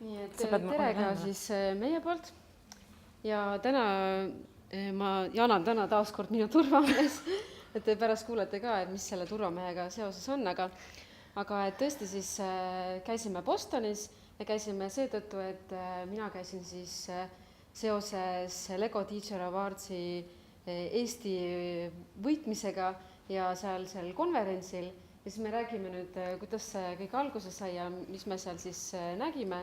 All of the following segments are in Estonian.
Nii et tere ka siis meie poolt ja täna ma janan taas kord minu turvamees, et te pärast kuulete ka, et mis selle turvamehega seoses on, aga et tõesti siis käisime Bostonis ja käisime seetõttu, et mina käisin siis seoses LEGO Teacher Awardsi Eesti võitmisega ja seal konverentsil ja siis me räägime nüüd, kuidas see kõik alguse sai ja mis me seal siis nägime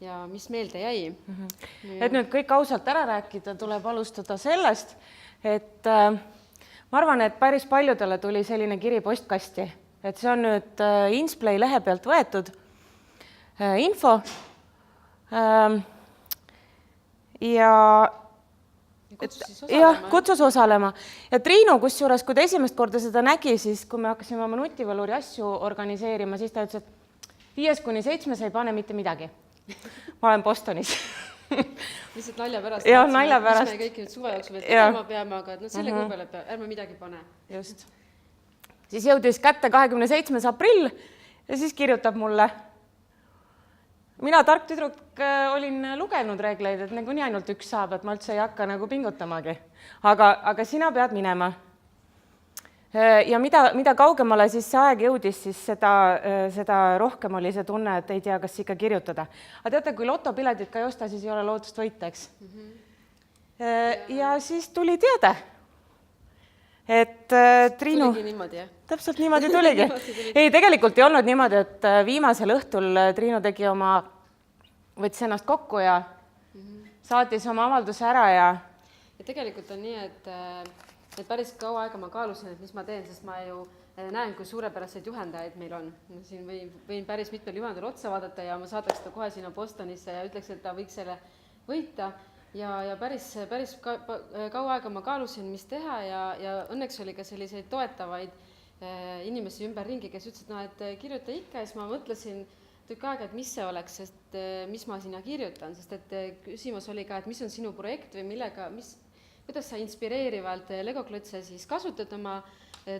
ja mis meelde jäi. Et nüüd kõik ausalt ära rääkida, tuleb alustada sellest, et ma arvan, et päris paljudele tuli selline kiri postkasti, et see on nüüd Insplay lehe pealt võetud info ja kutsus osalema. Ja Triinu, kusjuures, kui ta esimest korda seda nägi, siis kui me hakkasime oma nutivaluuri asju organiseerima, siis ta ütles, et 5–7 ei pane mitte midagi. Ma olen Bostonis. Lihtsalt nalja pärast. Ja nalja pärast. Mis me kõik nüüd suve jooksul tegema peame, aga selle kuu peale ärme midagi pane. Just. Siis jõudis kätte 27. aprill ja siis kirjutab mulle. Mina tark tüdruk olin lugenud reegleid, et nii ainult üks saab, et ma üldse ei hakka nagu pingutamagi. Aga sina pead minema. Ja mida kaugemale siis see aeg jõudis, siis seda rohkem oli see tunne, et ei tea, kas ikka kirjutada. Aga teate, kui lotopiletit ka ei osta, siis ei ole lootust võita, eks? Ja siis tuli teade. Et Triinu... Tuligi niimoodi, jah? Täpselt niimoodi tuligi. Ei, tegelikult ei olnud niimoodi, et viimasel õhtul Triinu võttis ennast kokku ja saatis oma avalduse ära ja tegelikult on nii, et päris kaua aega ma kaalusin, et mis ma teen, sest ma ju näen, kui suurepäraseid juhendajaid meil on. Ma siin võin päris mitmel juhendajal otsa vaadata ja ma saadaks ta kohe sinna Bostonisse ja ütleks, et ta võiks selle võita. Ja päris kaua aega ma kaalusin, mis teha ja õnneks oli ka selliseid toetavaid inimesi ümberringi, kes ütlesid, et kirjuta ikka ja siis ma mõtlesin tükk aega, et mis see oleks, sest mis ma sinna kirjutan, sest et küsimus oli ka, et mis on sinu projekt või millega, kuidas sa inspireerivalt LEGO-klotse siis kasutad oma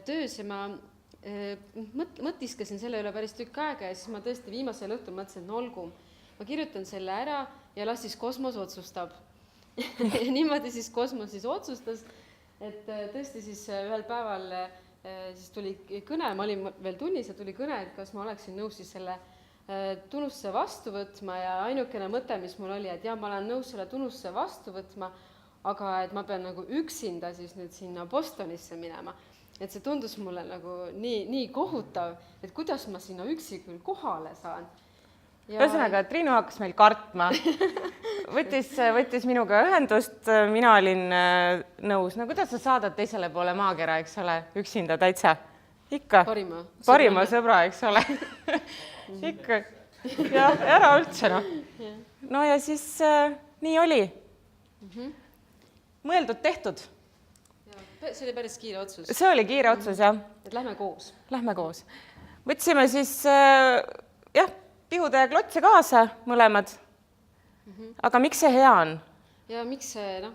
töös ja ma mõtiskasin selle üle päris tükk aega ja siis ma tõesti viimasel õhtul mõtlesin, et olgu, ma kirjutan selle ära ja las siis kosmos otsustab. Ja niimoodi siis kosmos siis otsustas, et tõesti siis ühel päeval siis tuli kõne, ma olin veel tunnis ja tuli kõne, et kas ma oleksin nõus siis selle tunnusse vastu võtma ja ainukene mõte, mis mul oli, et jah, ma olen nõus selle tunnusse vastu võtma, aga et ma pean nagu üksinda siis nüüd sinna Bostonisse minema. Et see tundus mulle nagu nii kohutav, et kuidas ma sinna üksi küll kohale saan. Ühesõnaga, Triinu hakkas meil kartma. Võttis minuga ühendust, mina olin nõus. No kuidas sa saadad teisele poole maakera, eks ole, üksinda täitsa? Ikka. Parima sõbra, eks ole. Ikka. Ja ära üldse, noh. No ja siis nii oli. Mõeldud tehtud. See oli päris kiire otsus. See oli kiire otsus, jah. Et lähme koos. Lähme koos. Võtsime siis, pihude ja klotse kaasa mõlemad. Aga miks see hea on? Ja miks see,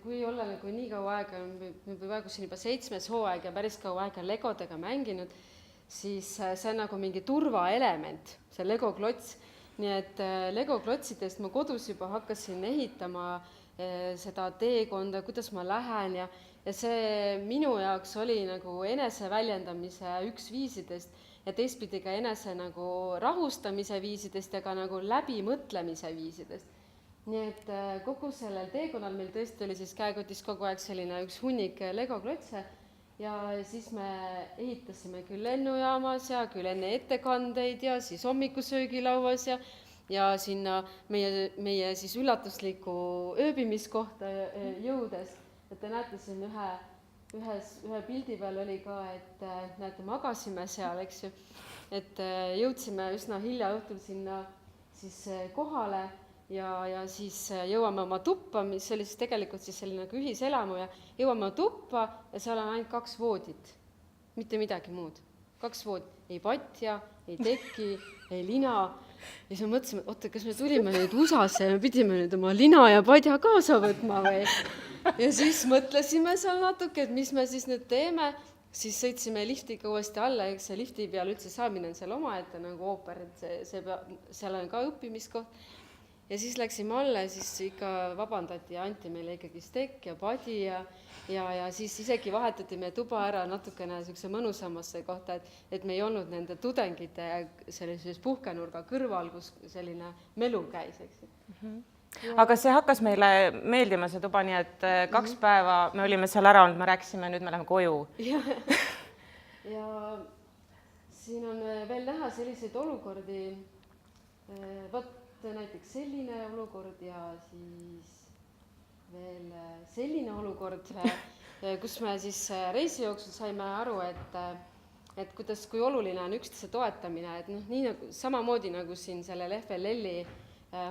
kui olla nagu nii kaua aega, praegu siin juba 7. hooaeg ja päris kaua aega legodega mänginud, siis see on nagu mingi turvaelement, see LEGO-klots. Nii et LEGO-klotsidest ma kodus juba hakkasin ehitama seda teekonda, kuidas ma lähen ja see minu jaoks oli nagu enese väljendamise üks viisidest ja teistpidi ka enese nagu rahustamise viisidest ja ka nagu läbimõtlemise viisidest. Nii et kogu sellel teekonnal meil tõesti oli siis käekotis kogu aeg selline üks hunnik LEGO-klotse ja siis me ehitasime küll lennujaamas ja küll enne ettekandeid ja siis hommikusöögilauas ja sinna meie siis üllatusliku ööbimiskohta jõudes, et te näete siin ühe pildi peal oli ka, et näete, magasime seal, eks ju, et jõudsime üsna hilja õhtul sinna siis kohale ja siis jõuame oma tuppa, mis oli siis tegelikult siis selline ühiselamu ja jõuame tuppa ja seal on ainult 2 voodit, mitte midagi muud. 2 voodit, ei patja, ei teki, ei lina. Ja siis me mõtlesime, et oota, kas me tulime nüüd USA-sse ja me pidime nüüd oma lina ja padja kaasa võtma või? Ja siis mõtlesime seal natuke, et mis me siis nüüd teeme. siis sõitsime liftiga uuesti alla, eks see lifti peal üldse saamine on seal omaette nagu ooper, et seal on ka õppimiskoht. Ja siis läksime alla ja siis ikka vabandati ja anti meile ikkagi stekk ja padi ja siis isegi vahetati meie tuba ära natukene niisuguse mõnusamasse kohta, et me ei olnud nende tudengite sellises puhkenurga kõrval, kus selline melu käis, eks. Aga see hakkas meile meeldima see tuba, nii et 2 päeva me olime seal ära olnud, me rääkisime, nüüd me läheme koju. Ja siin on veel näha selliseid olukordi, vot näiteks selline olukord ja siis veel selline olukord, kus me siis reisi jooksul saime aru, et kui oluline on üksteise toetamine, et nii nagu samamoodi nagu siin sellel FLL-i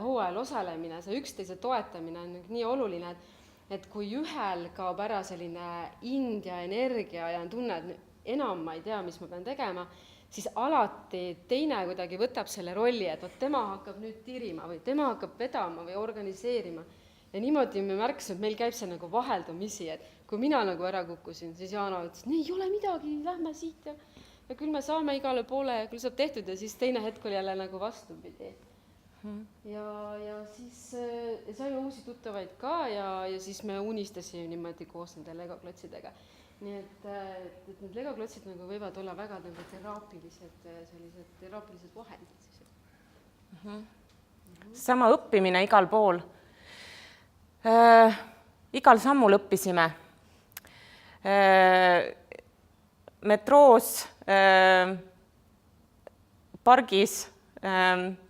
hooajal osalemine, see üksteise toetamine on nii oluline, et kui ühel kaob ära selline ind ja energia ja on tunne, et enam ma ei tea, mis ma pean tegema, siis alati teine kuidagi võtab selle rolli, et tema hakkab nüüd tirima või tema hakkab vedama või organiseerima. Ja niimoodi me märkasime, et meil käib see nagu vaheldumisi, et kui mina nagu ära kukkusin, siis Jaana ütles, ei ole midagi, lähme siit ja küll me saame igale poole ja küll saab tehtud ja siis teine hetk oli jälle nagu vastupidi. Ja siis saime uusi tuttavaid ka ja siis me unistasime niimoodi koos nende legoklotsidega. Nii et need legoklotsid nagu võivad olla väga nagu teraapilised vahendid. Sama õppimine igal pool. Igal sammul õppisime. Metroos, pargis,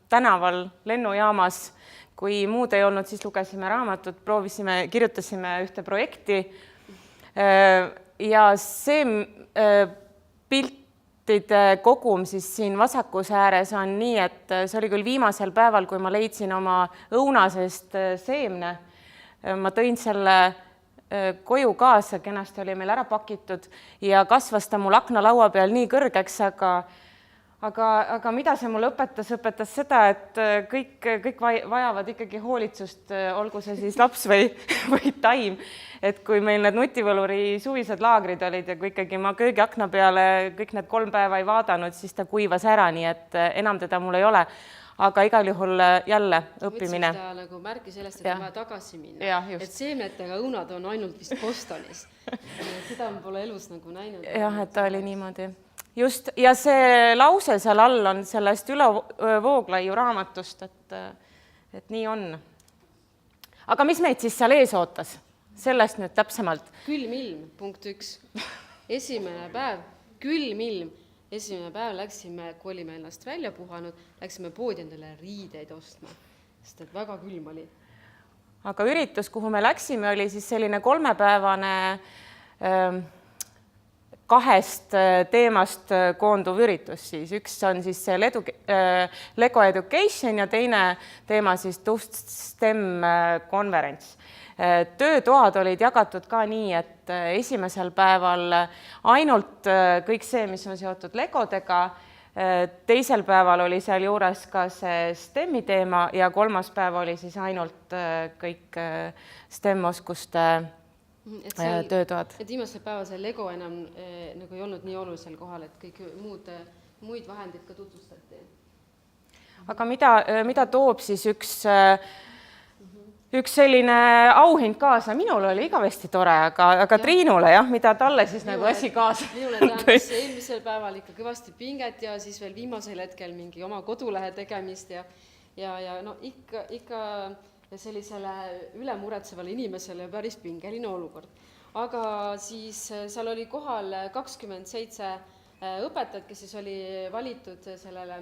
tänaval, lennujaamas, kui muud ei olnud, siis lugesime raamatut, kirjutasime ühte projekti. Ja see piltide kogum siis siin vasakus ääres on nii, et see oli küll viimasel päeval, kui ma leidsin oma õunasest seemne. Ma tõin selle koju kaasa, kenasti oli meil ära pakitud ja kasvas ta mul aknalaua peal nii kõrgeks, aga mida see mulle õpetas seda, et kõik vajavad ikkagi hoolitsust, olgu see siis laps või taim. Et kui meil need Nutivõluri suvised laagrid olid ja kui ikkagi ma köögiakna peale kõik need 3 päeva ei vaadanud, siis ta kuivas ära, nii et enam teda mul ei ole. Aga igal juhul jälle õppimine. Võtsin seda nagu märki sellest, et on vaja tagasi minna. Et seemnetega õunad on ainult vist Bostonis. Seda ma pole elus nagu näinud. Jah, et ta oli niimoodi. Just, ja see lause seal all on sellest Ülo Vooglaiu raamatust, et nii on. Aga mis meid siis seal ees ootas? Sellest nüüd täpsemalt. Külm ilm, punkt 1. Esimene päev, külm ilm. Esimene päev läksime, kui olime ennast välja puhanud, läksime poodi endale riideid ostma, sest et väga külm oli. Aga üritus, kuhu me läksime, oli siis selline 3-päevane 2 teemast koonduv üritus. Siis üks on siis see Lego Education ja teine teema siis Tust STEM konverents. Töötoad olid jagatud ka nii, et esimesel päeval ainult kõik see, mis on seotud legodega, teisel päeval oli seal juures ka see STEM-i teema ja 3. päev oli siis ainult kõik STEM-oskuste töötoad. Et viimasel päeval see Lego enam nagu ei olnud nii olulisel kohal, et kõik muid vahendid ka tutvustati. Aga mida toob siis üks selline auhind kaasa? Minul oli igavesti tore, aga Triinule, mida talle siis nagu asi kaasa? Minule tähendas eelmisel päeval ikka kõvasti pinget ja siis veel viimasel hetkel mingi oma kodulehe tegemist ja no ikka sellisele ülemuretsevale inimesele päris pingeline olukord. Aga siis seal oli kohal 27 õpetajat, kes siis oli valitud sellele,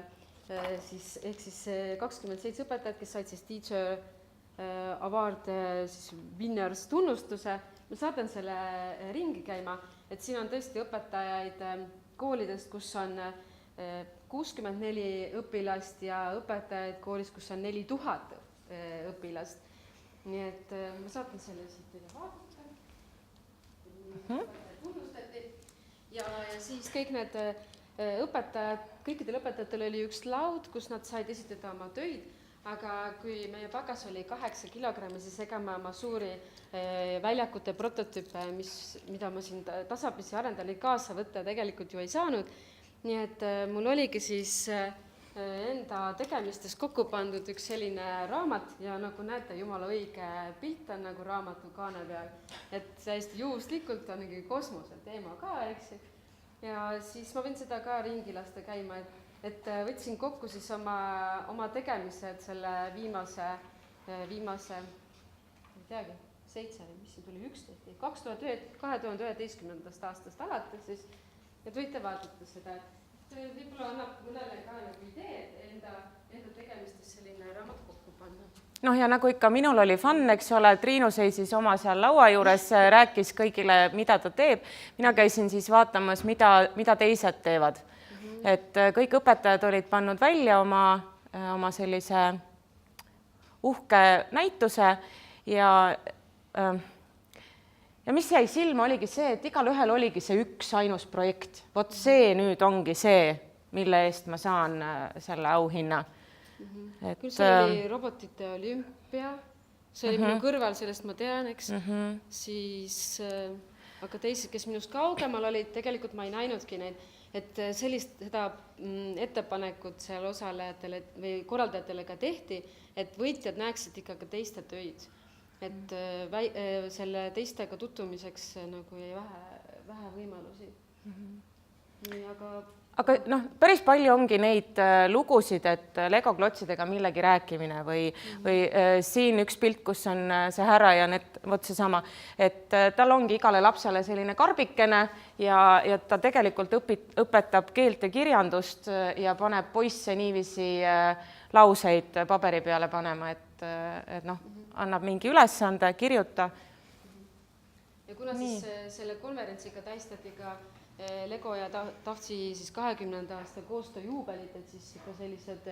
ehk siis 27 õpetajat, kes said siis Teacher Award siis winners tunnustuse. Ma saatan selle ringi käima, et siin on tõesti õpetajaid koolidest, kus on 64 õpilast ja õpetajaid koolis, kus on 4000 õpilast. Nii et ma saatan selle siit teile vaadata. Tunnustati. Ja siis kõik need õpetajad, kõikidel õpetajatel oli üks laud, kus nad said esitada oma töid, aga kui meie pagas oli 8 kilogrammi, siis ega ma oma suuri väljakute prototüüpe, mida ma siin tasapisi arendan, neid kaasa võtta tegelikult ju ei saanud. Nii et mul oligi siis enda tegemistes kokku pandud üks selline raamat ja nagu näete, jumala õige pilt on nagu raamatu kaane peal, et täiesti juhuslikult on mingi kosmose teema ka, eks ju. Ja siis ma võin seda ka ringi lasta käima, et võtsin kokku siis oma tegemised selle viimase, ei teagi, 7 või mis siin tuli, 11, 2011. aastast alates siis, et võite vaadata seda, et võib-olla annab mõnele ka nagu idee enda tegemistes selline raamat kokku panna. Noh, ja nagu ikka minul oli fun, eks ole, Triinu seisis oma seal laua juures, rääkis kõigile, mida ta teeb. Mina käisin siis vaatamas, mida teised teevad. Et kõik õpetajad olid pannud välja oma sellise uhke näituse ja mis jäi silma oligi see, et igal ühel oligi see üks ainus projekt. Vot see nüüd ongi see, mille eest ma saan selle auhinna. Küll see oli robotite olümpia, see oli minu kõrval, sellest ma tean, eks. Siis, aga teised, kes minust kaugemal olid, tegelikult ma ei näinudki neid, et seda ettepanekut seal osalejatele või korraldajatele ka tehti, et võitjad näeksid ikka ka teiste töid. Et selle teistega tutvumiseks nagu jäi vähe võimalusi. Aga noh, päris palju ongi neid lugusid, et Lego klotsidega millegi rääkimine või siin üks pilt, kus on see härra ja vot see sama, et tal ongi igale lapsele selline karbikene ja ta tegelikult õpetab keelt ja kirjandust ja paneb poisse niiviisi lauseid paberi peale panema, et noh, annab mingi ülesande, kirjuta. Ja kuna siis selle konverentsiga täistati ka Lego ja tahtsi siis 20. aasta koostööjuubelit, et siis ikka sellised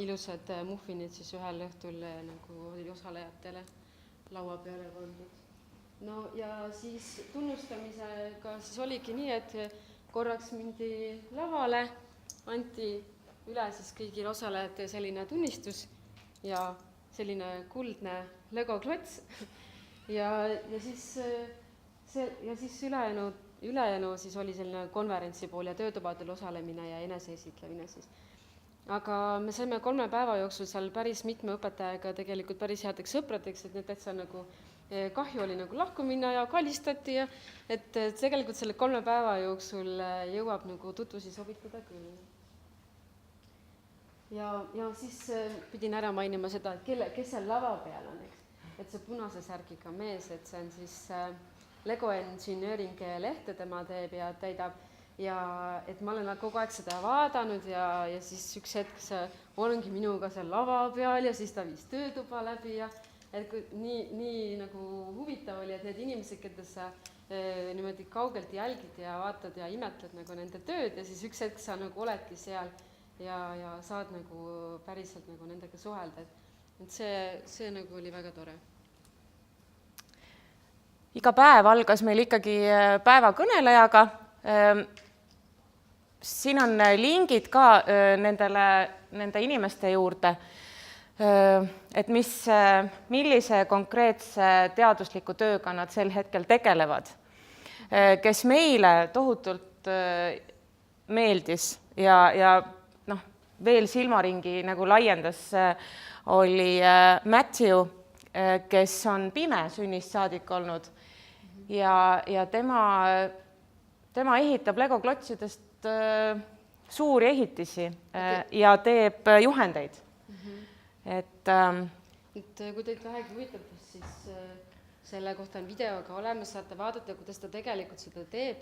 ilusad muffinid siis ühel õhtul nagu oli osalejatele laua peale pandud. No ja siis tunnustamisega siis oligi nii, et korraks mindi lavale, anti üle siis kõigil osalejate selline tunnistus ja selline kuldne Lego klots ja siis ülejäänu siis oli selline konverentsi pool ja töötubadel osalemine ja eneseesitlemine siis. Aga me saime 3 päeva jooksul seal päris mitme õpetajaga tegelikult päris headeks sõpradeks, et need täitsa nagu kahju oli nagu lahku minna ja kalistati ja et tegelikult selle 3 päeva jooksul jõuab nagu tutvusi sobitada küll. Ja siis pidin ära mainima seda, et kes seal lava peal on, eks. Et see punase särgiga mees, et see on siis Lego Engineering lehte tema teeb ja täidab ja et ma olen kogu aeg seda vaadanud ja siis üks hetk see ongi minuga seal lava peal ja siis ta viis töötuba läbi ja et nii nagu huvitav oli, et need inimesed, keda sa niimoodi kaugelt jälgid ja vaatad ja imetled nagu nende tööd ja siis üks hetk sa nagu oledki seal ja saad nagu päriselt nagu nendega suhelda, et see nagu oli väga tore. Iga päev algas meil ikkagi päevakõnelejaga. Siin on lingid ka nende inimeste juurde, et millise konkreetse teadusliku tööga nad sel hetkel tegelevad, kes meile tohutult meeldis ja noh, veel silmaringi nagu laiendas, oli Matthew, kes on pime sünnist saadik olnud ja tema ehitab Lego klotsidest suuri ehitisi ja teeb juhendeid. Et kui teid vähegi huvitab, siis selle kohta on videoga olemas, saate vaadata, kuidas ta tegelikult seda teeb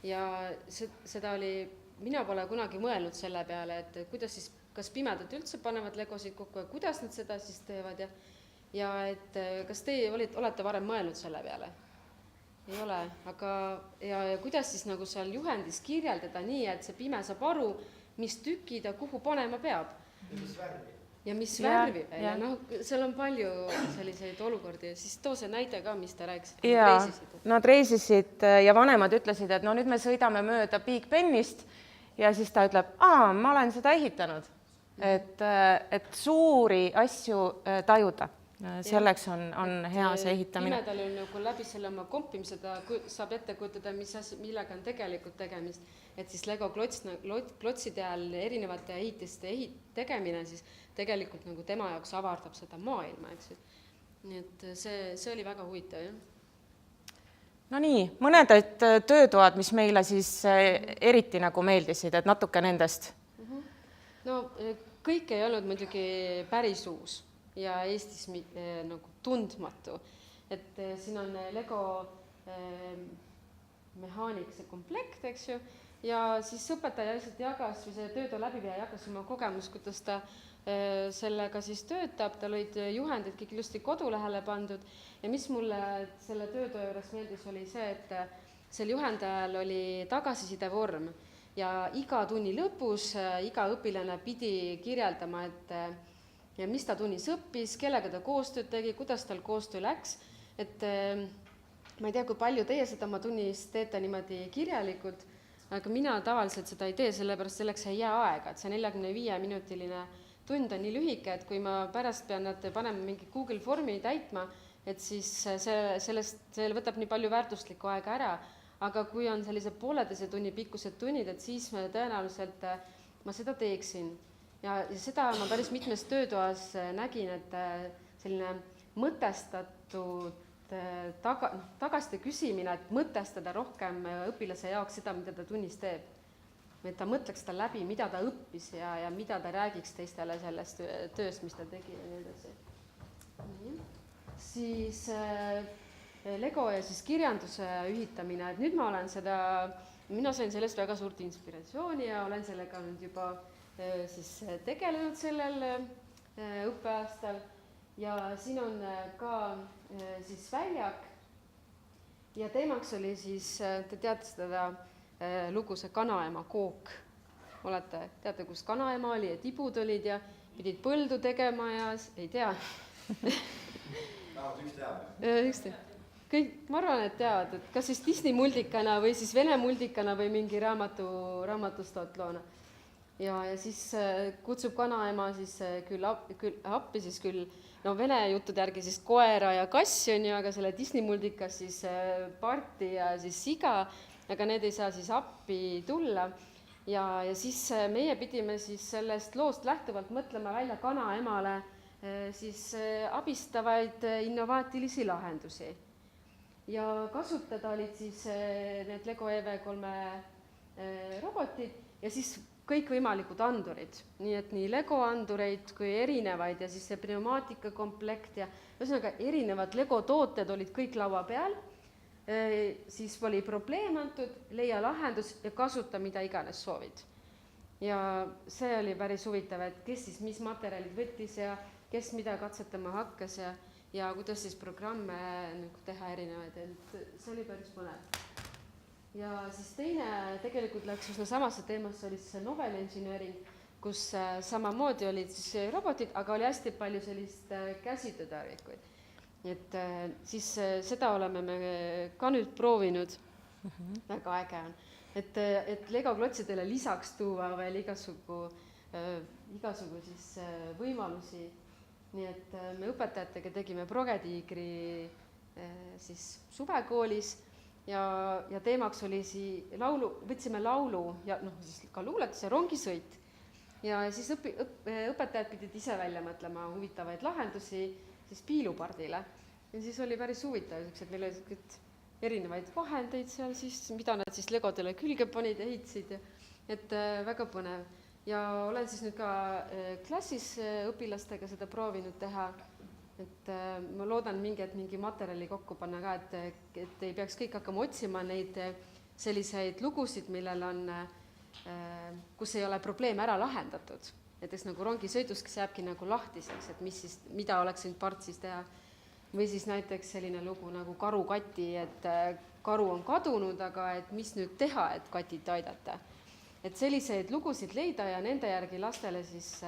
ja seda mina pole kunagi mõelnud selle peale, et kuidas siis, kas pimedad üldse panevad legosid kokku ja kuidas nad seda siis teevad ja et kas teie olete varem mõelnud selle peale? Ei ole, aga ja kuidas siis nagu seal juhendis kirjeldada nii, et see pime saab aru, mis tükid ja kuhu panema peab? Ja mis värvi veel. Ja noh, seal on palju selliseid olukordi ja siis too see näide ka, mis te rääkisite. Nad reisisid ja vanemad ütlesid, et no nüüd me sõidame mööda Big Benist ja siis ta ütleb, ma olen seda ehitanud. et suuri asju tajuda. Selleks on hea see ehitamine. Pimedal on nagu läbi selle oma kompimise, ta saab ette kujutada, millega on tegelikult tegemist. Et siis Lego klotside all erinevate ehitiste tegemine siis tegelikult nagu tema jaoks avardab seda maailma, eks. Nii et see oli väga huvitav, jah. No nii, mõned töötoad, mis meile siis eriti nagu meeldisid, et natuke nendest. No kõik ei olnud muidugi päris uus ja Eestis nagu tundmatu. Et siin on Lego mehaanikse komplekt, eks ju, ja siis õpetaja lihtsalt jagas, või see töötoa läbiviija jagas oma kogemus, kuidas ta sellega siis töötab, tal olid juhendid kõik ilusti kodulehele pandud ja mis mulle selle töötoa juures meeldis, oli see, et sel juhendajal oli tagasiside vorm ja iga tunni lõpus iga õpilane pidi kirjeldama, et ja mis ta tunnis õppis, kellega ta koostööd tegi, kuidas tal koostöö läks, et ma ei tea, kui palju teie seda oma tunnis teete niimoodi kirjalikult, aga mina tavaliselt seda ei tee, sellepärast selleks ei jää aega, et see 45-minutiline tund on nii lühike, et kui ma pärast pean nad panema mingi Google Formi täitma, et siis see võtab nii palju väärtuslikku aega ära, aga kui on sellise pooleteise tunni pikkused tunnid, et siis tõenäoliselt ma seda teeksin. Ja seda ma päris mitmes töötoas nägin, et selline mõtestatud tagasite küsimine, et mõtestada rohkem õpilase jaoks seda, mida ta tunnis teeb. Et ta mõtleks ta läbi, mida ta õppis ja mida ta räägiks teistele sellest tööst, mis ta tegi ja nii edasi. Siis Lego ja siis kirjanduse ühitamine, et nüüd mina sain sellest väga suurt inspiratsiooni ja olen sellega nüüd juba siis tegelenud sellel õppeaastal ja siin on ka siis väljak ja teemaks oli siis, te teate seda lugu, see Kanaema kook. Teate, kus Kanaema oli ja tibud olid ja pidid põldu tegema ja ei tea. Üks teab. Kõik, ma arvan, et teavad, et kas siis Disney muldikana või siis Vene muldikana või mingi raamatust loona. Ja siis kutsub Kanaema siis küll appi siis küll, no vene juttude järgi siis koera ja kassi on ju, aga selle Disney muldikas siis parti ja siis siga, aga need ei saa siis appi tulla. Ja siis meie pidime siis sellest loost lähtuvalt mõtlema välja Kanaemale siis abistavaid innovaatilisi lahendusi. Ja kasutada olid siis need Lego EV3 robotid ja siis kõikvõimalikud andurid, nii et nii Lego andureid kui erinevaid ja siis see pneumaatikakomplekt ja ühesõnaga erinevad Lego tooted olid kõik laua peal, siis oli probleem antud, leia lahendus ja kasuta mida iganes soovid. Ja see oli päris huvitav, et kes siis mis materjalid võttis ja kes mida katsetama hakkas ja kuidas siis programme teha erinevaid, et see oli päris põnev. Ja siis teine tegelikult läks üsna samasse teemasse, oli siis novel engineering, kus samamoodi olid siis robotid, aga oli hästi palju sellist käsitöötarvikuid. Et siis seda oleme me ka nüüd proovinud, väga äge on. Et Lego klotsidele lisaks tuua veel igasugu siis võimalusi. Nii et me õpetajatega tegime Progetiigri siis suvekoolis, ja teemaks oli võtsime laulu ja siis ka luuletus ja rongisõit. Ja siis õpetajad pidid ise välja mõtlema huvitavaid lahendusi siis piilupardile. Ja siis oli päris huvitav, et meil oli erinevaid vahendeid seal siis, mida nad siis Legodele külge panid ja ehitasid. Et väga põnev. Ja olen siis nüüd ka klassis õpilastega seda proovinud teha. Et ma loodan mingi materjali kokku panna ka, et ei peaks kõik hakkama otsima neid selliseid lugusid, millel on, kus ei ole probleem ära lahendatud. Näiteks nagu rongisõidus, kes jääbki nagu lahtiseks, et mida oleks nüüd part siis teha. Või siis näiteks selline lugu nagu Karu-Kati, et karu on kadunud, aga et mis nüüd teha, et katit aidata. Et selliseid lugusid leida ja nende järgi lastele siis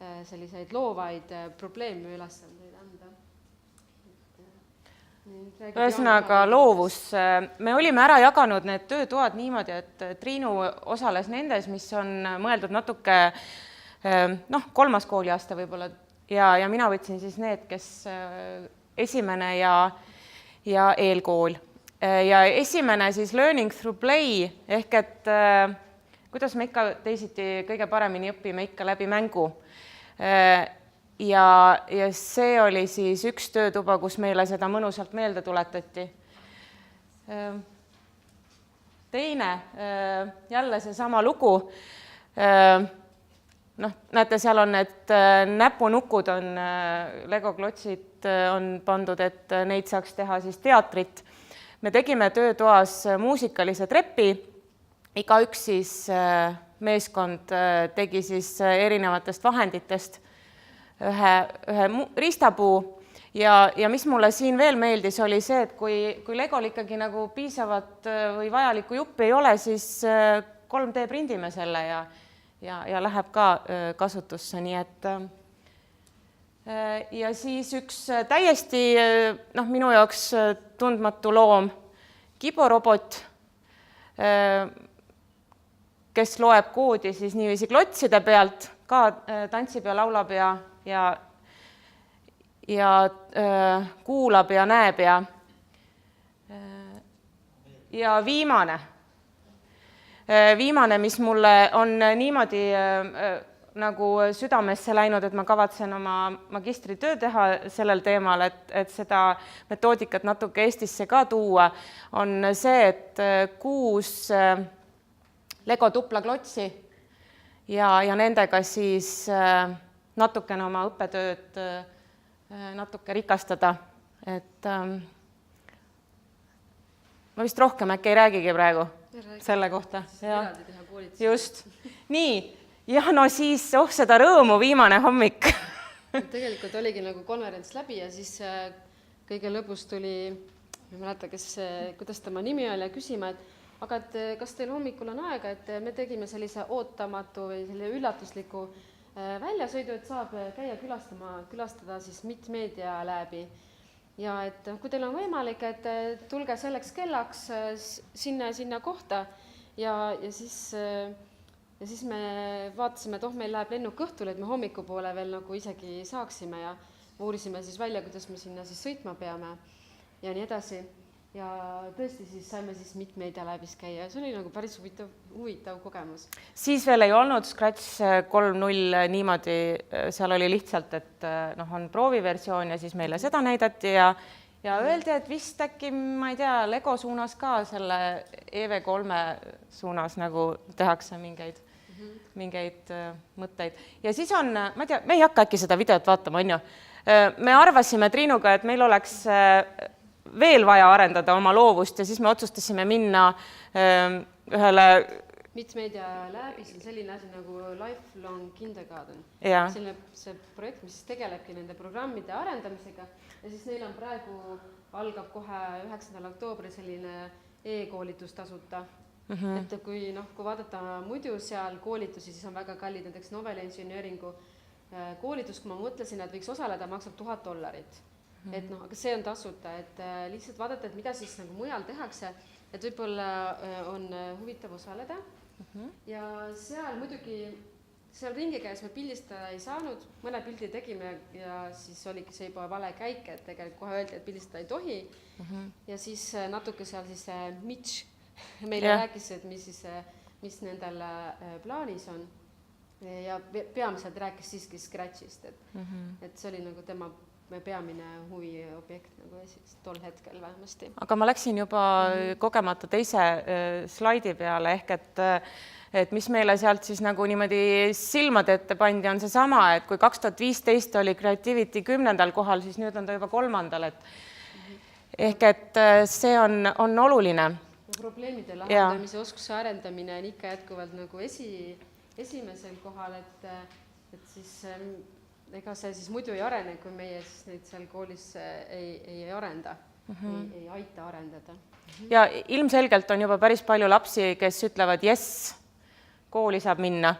selliseid loovaid probleeme ülesandeid anda. Ühesõnaga loovus. Me olime ära jaganud need töötoad niimoodi, et Triinu osales nendes, mis on mõeldud natuke noh, 3. kooliaasta võib-olla ja mina võtsin siis need, kes esimene ja eelkool. Ja esimene siis learning through play ehk et kuidas me ikka teisiti kõige paremini õpime ikka läbi mängu. Ja see oli siis üks töötuba, kus meile seda mõnusalt meelde tuletati. Teine, jälle seesama lugu. Noh, näete, seal on need näpunukud on, legoklotsid on pandud, et neid saaks teha siis teatrit. Me tegime töötoas muusikalise trepi, igaüks siis meeskond tegi siis erinevatest vahenditest ühe riistapuu ja mis mulle siin veel meeldis, oli see, et kui Legol ikkagi nagu piisavat või vajalikku juppi ei ole, siis 3D prindime selle ja läheb ka kasutusse, nii et ja siis üks täiesti minu jaoks tundmatu loom, kiborobot, kes loeb koodi siis niiviisi klotside pealt, ka tantsib ja laulab ja kuulab ja näeb ja viimane, mis mulle on niimoodi nagu südamesse läinud, et ma kavatsen oma magistritöö teha sellel teemal, et seda metoodikat natuke Eestisse ka tuua, on see, et 6 Lego tuplaklotsi ja nendega siis natukene oma õppetööd natuke rikastada, et ma vist rohkem äkki ei räägigi praegu selle kohta. Just, nii. Ja no siis, seda rõõmu viimane hommik. Tegelikult oligi nagu konverents läbi ja siis kõige lõpus tuli, ma ei mäleta, kuidas tema nimi oli, küsima, et aga et kas teil hommikul on aega, et me tegime sellise ootamatu või selle üllatusliku väljasõidu, et saab käia külastada siis Mitmeedia läbi. Ja et kui teil on võimalik, et tulge selleks kellaks sinna kohta ja siis me vaatasime, et meil läheb lennuk õhtul, et me hommikupoole veel nagu isegi saaksime ja uurisime siis välja, kuidas me sinna siis sõitma peame ja nii edasi. Ja tõesti siis saime siis Mitmeedia läbis käia ja see oli nagu päris huvitav kogemus. Siis veel ei olnud Scratch 3.0 niimoodi, seal oli lihtsalt, et on prooviversioon ja siis meile seda näidati ja öeldi, et vist äkki, ma ei tea, Lego suunas ka selle EV3 suunas nagu tehakse mingeid mõtteid. Ja siis on, ma ei tea, me ei hakka äkki seda videot vaatama, on ju. Me arvasime Triinuga, et meil oleks veel vaja arendada oma loovust ja siis me otsustasime minna ühele Mitmeedia läbis on selline asi nagu Lifelong Kindergarten. See projekt, mis tegelebki nende programmide arendamisega ja siis neil on praegu, algab kohe 9. oktoobril selline e-koolitus tasuta. Et kui vaadata muidu seal koolitusi, siis on väga kallid, näiteks Noveli inseneeringu koolitus, kui ma mõtlesin, et võiks osaleda, maksab $1000. Et aga see on tasuta, et lihtsalt vaadata, et mida siis nagu mujal tehakse, et võib-olla on huvitav osaleda. Ja seal muidugi, seal ringi käes me pildistada ei saanud, mõne pildi tegime ja siis oligi see juba vale käik, et tegelikult kohe öeldi, et pildistada ei tohi. Ja siis natuke seal siis Mitch meile rääkis, et mis nendel plaanis on. Ja peamiselt rääkis siiski Scratchist, et see oli nagu tema peamine huviobjekt nagu tol hetkel vähemasti. Aga ma läksin juba kogemata teise slaidi peale, ehk et mis meile sealt siis nagu niimoodi silmade ette pandi, on see sama, et kui 2015 oli Creativity 10. kohal, siis nüüd on ta juba 3. Ehk et see on oluline. Probleemide lahendamise oskuse arendamine on ikka jätkuvalt nagu esimesel kohal, et siis ega see siis muidu ei arene, kui meie siis neid seal koolis ei arenda, ei aita arendada. Ja ilmselgelt on juba päris palju lapsi, kes ütlevad, yes, kooli saab minna.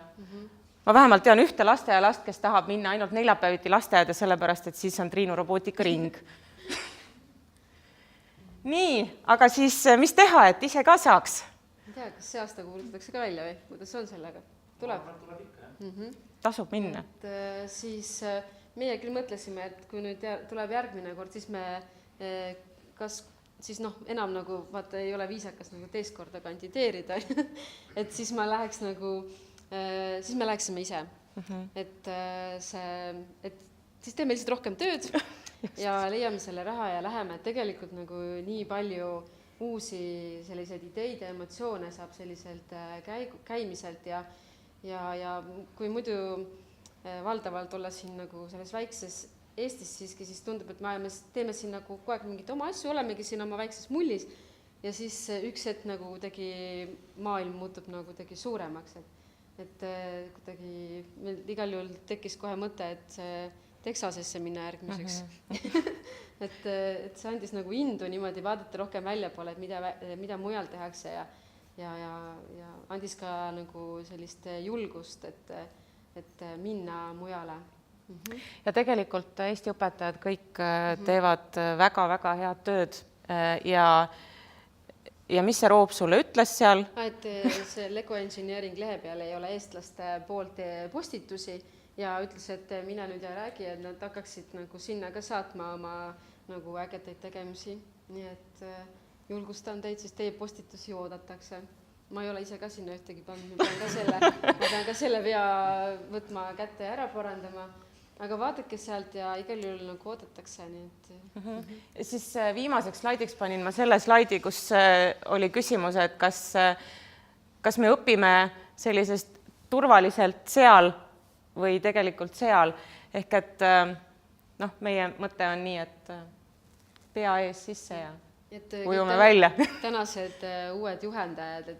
Ma vähemalt tean ühte lasteaialast, kes tahab minna ainult neljapäeviti lasteaeda, sellepärast, et siis on Triinu robootikaring. Nii, aga siis mis teha, et ise ka saaks? Ma ei tea, kas see aasta kuulutatakse ka välja või? Kuidas on sellega? Tuleb ikka, jah. tasub minna. et siis meie küll mõtlesime, et kui nüüd tuleb järgmine kord, siis me kas siis enam nagu vaata ei ole viisakas nagu teist korda kandideerida et siis ma läheks nagu siis me läheksime ise et siis teeme lihtsalt rohkem tööd ja leiame selle raha ja läheme, et tegelikult nagu nii palju uusi selliseid ideid ja emotsioone saab selliselt käimiselt ja kui muidu valdavalt olla siin nagu selles väikses Eestis siiski, siis tundub, et me teeme siin nagu kogu aeg mingit oma asju, olemegi siin oma väikses mullis ja siis üks hetk nagu kuidagi maailm muutub nagu kuidagi suuremaks, et kuidagi meil igal juhul tekkis kohe mõte, et Texasesse minna järgmiseks et see andis nagu indu niimoodi vaadata rohkem väljapoole, et mida mujal tehakse ja andis ka nagu sellist julgust, et minna mujale. Ja tegelikult Eesti õpetajad kõik teevad väga-väga head tööd ja mis see Roop sulle ütles seal? Et see Lego Engineering lehe peal ei ole eestlaste poolt postitusi ja ütles, et mine nüüd ja räägi, et nad hakkaksid nagu sinna ka saatma oma nagu ägedaid tegemisi. Nii et julgustan teid, siis teie postitusi oodatakse. Ma ei ole ise ka sinna ühtegi pannud, ma pean ka selle vea võtma kätte ja ära parandama. Aga vaadake sealt ja igal juhul nagu oodatakse. Nii et... Siis viimaseks slaidiks panin ma selle slaidi, kus oli küsimus, et kas me õpime sellisest turvaliselt seal või tegelikult seal. Ehk et meie mõte on nii, et pea ees sisse ja ujume välja. Tänased uued juhendajad,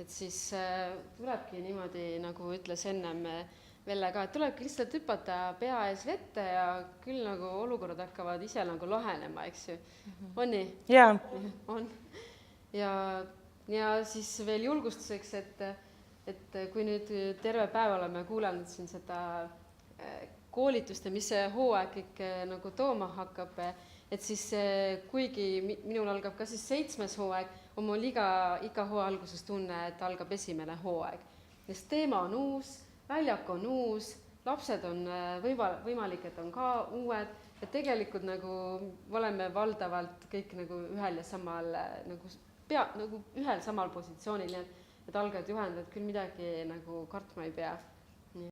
et siis tulebki niimoodi, nagu ütles ennem Velle ka, et tulebki lihtsalt hüpata pea ees vette ja küll nagu olukorrad hakkavad ise nagu lahenema, eks ju. On nii? Jaa. On. Ja siis veel julgustuseks, et kui nüüd terve päev oleme kuulanud siin seda koolitust ja mis see hooaeg kõik nagu tooma hakkab, et siis kuigi minul algab ka siis 7. hooaeg, on mul iga hooaja alguses tunne, et algab 1. hooaeg. Sest teema on uus, väljak on uus, lapsed on võimalik, et on ka uued, et tegelikult nagu oleme valdavalt kõik nagu ühel ja samal nagu ühel samal positsioonil, et algajad juhendajad küll midagi nagu kartma ei pea.